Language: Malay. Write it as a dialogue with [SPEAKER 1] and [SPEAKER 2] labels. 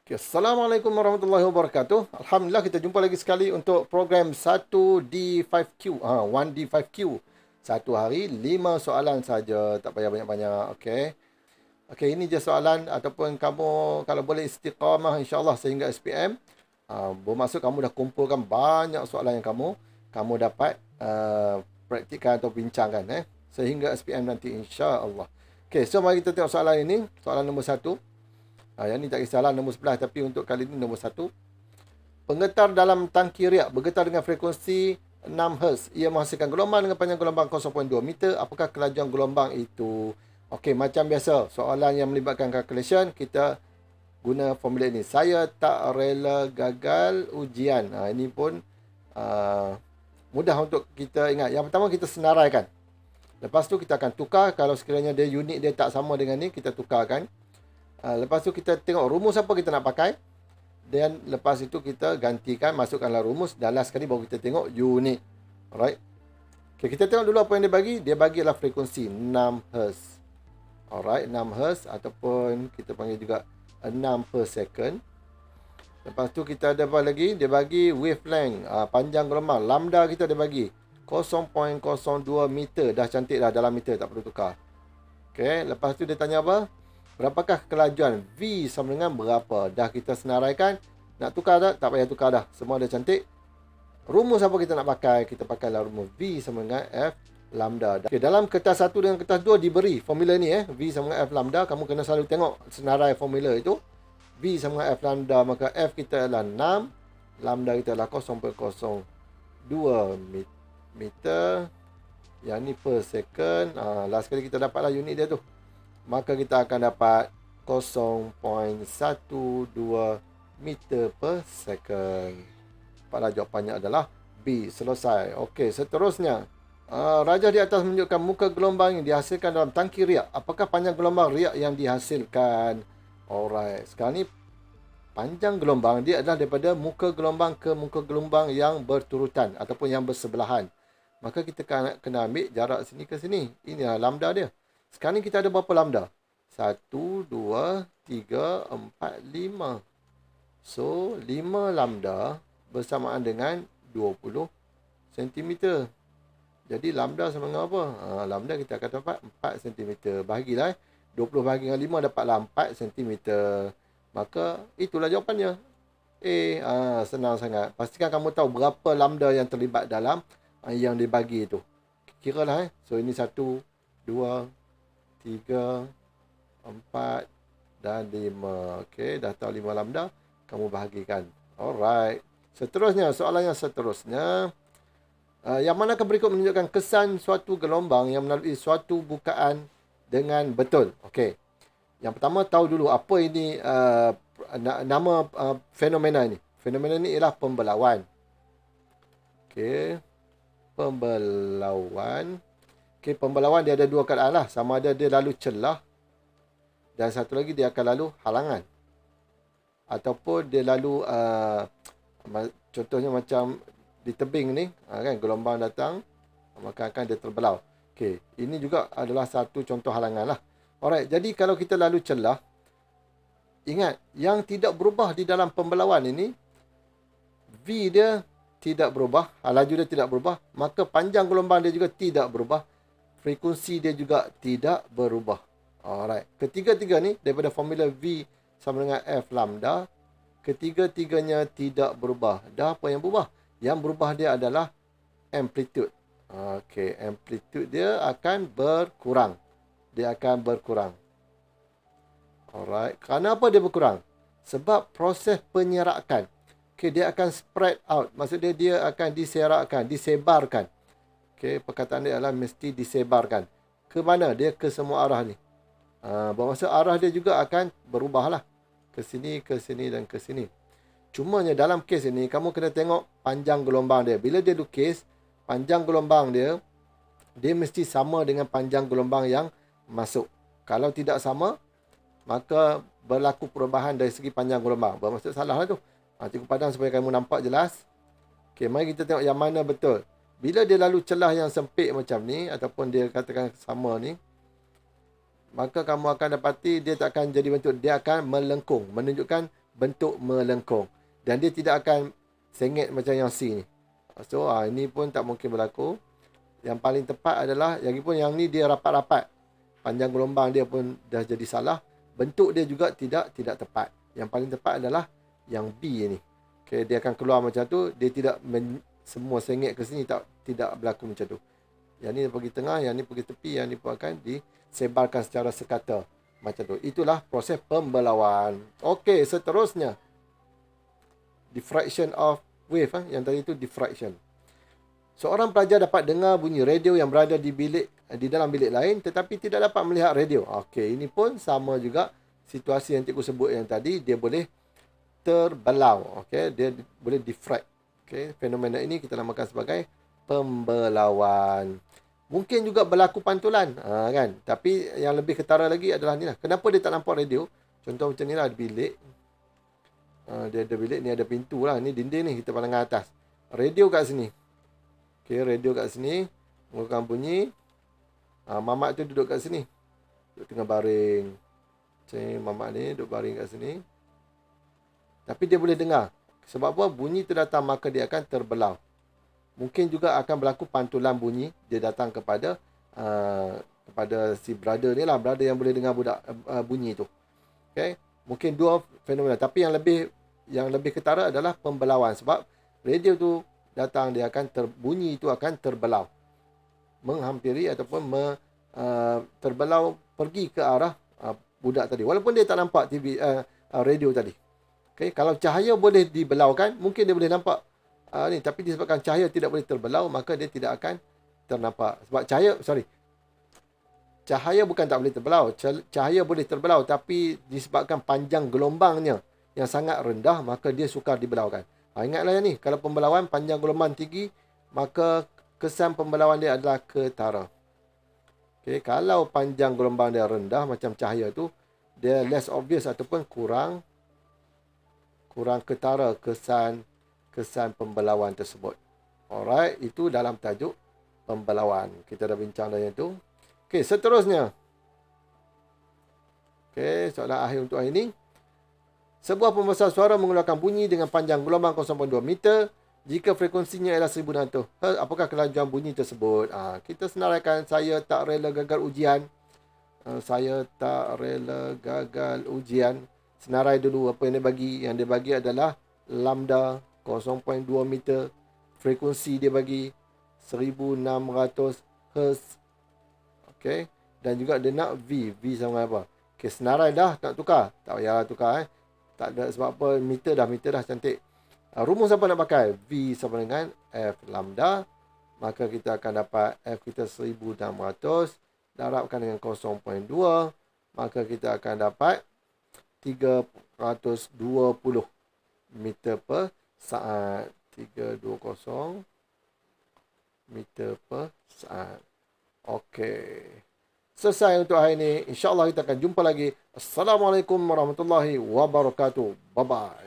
[SPEAKER 1] Okay, Assalamualaikum warahmatullahi wabarakatuh. Alhamdulillah kita jumpa lagi sekali untuk program 1D5Q. 1D5Q. Satu hari 5 soalan saja, tak payah banyak-banyak. Okey. Okey, ini je soalan ataupun kamu kalau boleh istiqamah insya-Allah sehingga SPM. Bermaksud kamu dah kumpulkan banyak soalan yang kamu dapat praktikkan atau bincangkan sehingga SPM nanti insya-Allah. Okey, so mari kita tengok soalan ini. Soalan nombor 1. Yang ni tak kisahlah nombor 11 tapi untuk kali ini nombor 1. Penggetar dalam tangki riak bergetar dengan frekuensi 6 Hz. Ia menghasilkan gelombang dengan panjang gelombang 0.2 meter. Apakah kelajuan gelombang itu? Okey, macam biasa, soalan yang melibatkan calculation, kita guna formula ini. Saya tak rela gagal ujian. Ini pun mudah untuk kita ingat. Yang pertama kita senaraikan. Lepas tu kita akan tukar. Kalau sekiranya dia unit dia tak sama dengan ni, kita tukarkan. Lepas tu kita tengok rumus apa kita nak pakai. Dan lepas itu kita gantikan, masukkanlah rumus. Dan last sekali baru kita tengok unit. Alright. Okay, kita tengok dulu apa yang dia bagi. Dia bagilah frekuensi 6 Hz. Alright, 6 Hz ataupun kita panggil juga 6 per second. Lepas tu kita ada apa lagi? Dia bagi wavelength, panjang gelombang. Lambda kita dia bagi 0.02 meter. Dah cantik dah dalam meter, tak perlu tukar. Okay, lepas tu dia tanya apa? Berapakah kelajuan V sama dengan berapa? Dah kita senaraikan. Nak tukar tak? Tak payah tukar dah. Semua dah cantik. Rumus apa kita nak pakai? Kita pakailah rumus V sama dengan F lambda. Okay, dalam kertas 1 dengan kertas 2 diberi formula ni V sama dengan F lambda. Kamu kena selalu tengok senarai formula itu. V sama dengan F lambda. Maka F kita adalah 6. Lambda kita adalah 0.02 meter. Yang ni per second. Last kali kita dapatlah unit dia tu. Maka kita akan dapat 0.12 meter per second. Pada jawapannya adalah B. Selesai. Okey, seterusnya. Rajah di atas menunjukkan muka gelombang yang dihasilkan dalam tangki riak. Apakah panjang gelombang riak yang dihasilkan? Alright. Sekarang ni panjang gelombang dia adalah daripada muka gelombang ke muka gelombang yang berturutan ataupun yang bersebelahan. Maka kita kena ambil jarak sini ke sini. Inilah lambda dia. Sekarang ni kita ada berapa lambda? 1, 2, 3, 4, 5. So, 5 lambda bersamaan dengan 20 cm. Jadi, lambda sama dengan apa? Lambda kita akan dapat 4 cm. Bahagilah. 20 bahagi dengan 5 dapatlah 4 cm. Maka, itulah jawapannya. Senang sangat. Pastikan kamu tahu berapa lambda yang terlibat dalam yang dibagi itu. Kiralah. So, ini 1, 2, 3, 4 dan 5. Okey, dah tahu 5 lambda, kamu bahagikan. Alright. Seterusnya, soalan yang seterusnya. Yang manakah berikut menunjukkan kesan suatu gelombang yang melalui suatu bukaan dengan betul? Okey. Yang pertama, tahu dulu apa ini nama fenomena ini. Fenomena ini ialah pembelauan. Okey. Pembelauan. Okay, pembelauan dia ada dua keadaan lah. Sama ada dia lalu celah. Dan satu lagi dia akan lalu halangan. Ataupun dia lalu, contohnya macam di tebing ni. Kan, gelombang datang. Maka akan dia terbelau. Okay, ini juga adalah satu contoh halangan lah. Alright, jadi kalau kita lalu celah. Ingat, yang tidak berubah di dalam pembelauan ini. V dia tidak berubah. Laju dia tidak berubah. Maka panjang gelombang dia juga tidak berubah. Frekuensi dia juga tidak berubah. Alright. Ketiga-tiga ni daripada formula V sama dengan F lambda. Ketiga-tiganya tidak berubah. Dah apa yang berubah? Yang berubah dia adalah amplitude. Okey, amplitude dia akan berkurang. Dia akan berkurang. Alright. Kerana apa dia berkurang? Sebab proses penyerakan. Okey, dia akan spread out. Maksudnya dia akan diserakkan, disebarkan. Okey, perkataan dia adalah mesti disebarkan. Ke mana? Dia ke semua arah ni. Bermaksud arah dia juga akan berubahlah. Ke sini, dan ke sini. Cumanya dalam kes ini, kamu kena tengok panjang gelombang dia. Bila dia lukis, panjang gelombang dia, dia mesti sama dengan panjang gelombang yang masuk. Kalau tidak sama, maka berlaku perubahan dari segi panjang gelombang. Bermaksud salah lah tu. Cikgu padang supaya kamu nampak jelas. Okey, mari kita tengok yang mana betul. Bila dia lalu celah yang sempit macam ni, ataupun dia katakan sama ni, maka kamu akan dapati dia tak akan jadi bentuk. Dia akan melengkung. Menunjukkan bentuk melengkung. Dan dia tidak akan sengit macam yang C ni. So, ini pun tak mungkin berlaku. Yang paling tepat adalah, lagipun yang ni dia rapat-rapat. Panjang gelombang dia pun dah jadi salah. Bentuk dia juga tidak tepat. Yang paling tepat adalah yang B ni. Okay, dia akan keluar macam tu. Dia tidak semua sengit ke sini. Tidak berlaku macam tu. Yang ni pergi tengah, yang ni pergi tepi. Yang ni pun akan disebarkan secara sekata. Macam tu. Itulah proses pembelauan. Okey, seterusnya. Diffraction of wave. Yang tadi tu diffraction. Seorang pelajar dapat dengar bunyi radio yang berada di dalam bilik lain tetapi tidak dapat melihat radio. Okey, ini pun sama juga situasi yang cikgu sebut yang tadi, dia boleh terbelau. Okey, dia boleh diffract. Okey, fenomena ini kita namakan sebagai pembelauan. Mungkin juga berlaku pantulan, kan? Tapi yang lebih ketara lagi adalah ni lah. Kenapa dia tak nampak radio? Contoh macam ni lah, bilik. Dia ada bilik, ni ada pintu lah. Ni dinding ni, kita pandang atas. Radio kat sini. Okay, radio kat sini. Mengeluarkan bunyi. Mamat tu duduk kat sini. Duduk tengah baring. Macam ni, mamat ni duduk baring kat sini. Tapi dia boleh dengar. Sebab apa? Bunyi tu datang, maka dia akan terbelau. Mungkin juga akan berlaku pantulan bunyi. Dia datang kepada si brother ni lah. Brother yang boleh dengar bunyi tu. Okay? Mungkin dua fenomena. Tapi yang lebih ketara adalah pembelauan. Sebab radio tu datang, dia akan bunyi itu akan terbelau, menghampiri ataupun terbelau pergi ke arah budak tadi, walaupun dia tak nampak radio tadi. Okay? Kalau cahaya boleh dibelaukan, mungkin dia boleh nampak ni, tapi disebabkan cahaya tidak boleh terbelau, maka dia tidak akan ternampak. Sebab cahaya bukan tak boleh terbelau, cahaya boleh terbelau, tapi disebabkan panjang gelombangnya yang sangat rendah, maka dia sukar dibelaukan. Ingatlah yang ni, kalau pembelauan panjang gelombang tinggi, maka kesan pembelauan dia adalah ketara. Okay, kalau panjang gelombang dia rendah, macam cahaya tu, dia less obvious ataupun kurang ketara kesan pembelauan tersebut. Alright, itu dalam tajuk pembelauan. Kita dah bincang dah yang tu. Okay, seterusnya. Okay, soalan akhir untuk hari ini. Sebuah pembesar suara mengeluarkan bunyi dengan panjang gelombang 0.2 meter jika frekuensinya ialah 1600 Hz. Apakah kelajuan bunyi tersebut? Kita senaraikan. Saya tak rela gagal ujian. Senarai dulu apa yang dia bagi. Yang dia bagi adalah lambda 0.2 meter. Frekuensi dia bagi 1600 Hz. Okay. Dan juga dia nak V. V sama apa? Okay, senarai dah. Tak tukar? Tak payah tukar. Tak ada, sebab apa, meter dah cantik. Rumus apa nak pakai? V sama dengan F lambda. Maka kita akan dapat F kita 1600. Darabkan dengan 0.2. Maka kita akan dapat 320 meter per saat. 320 meter per saat. Okey. Selesai untuk hari ini. InsyaAllah kita akan jumpa lagi. Assalamualaikum warahmatullahi wabarakatuh. Bye-bye.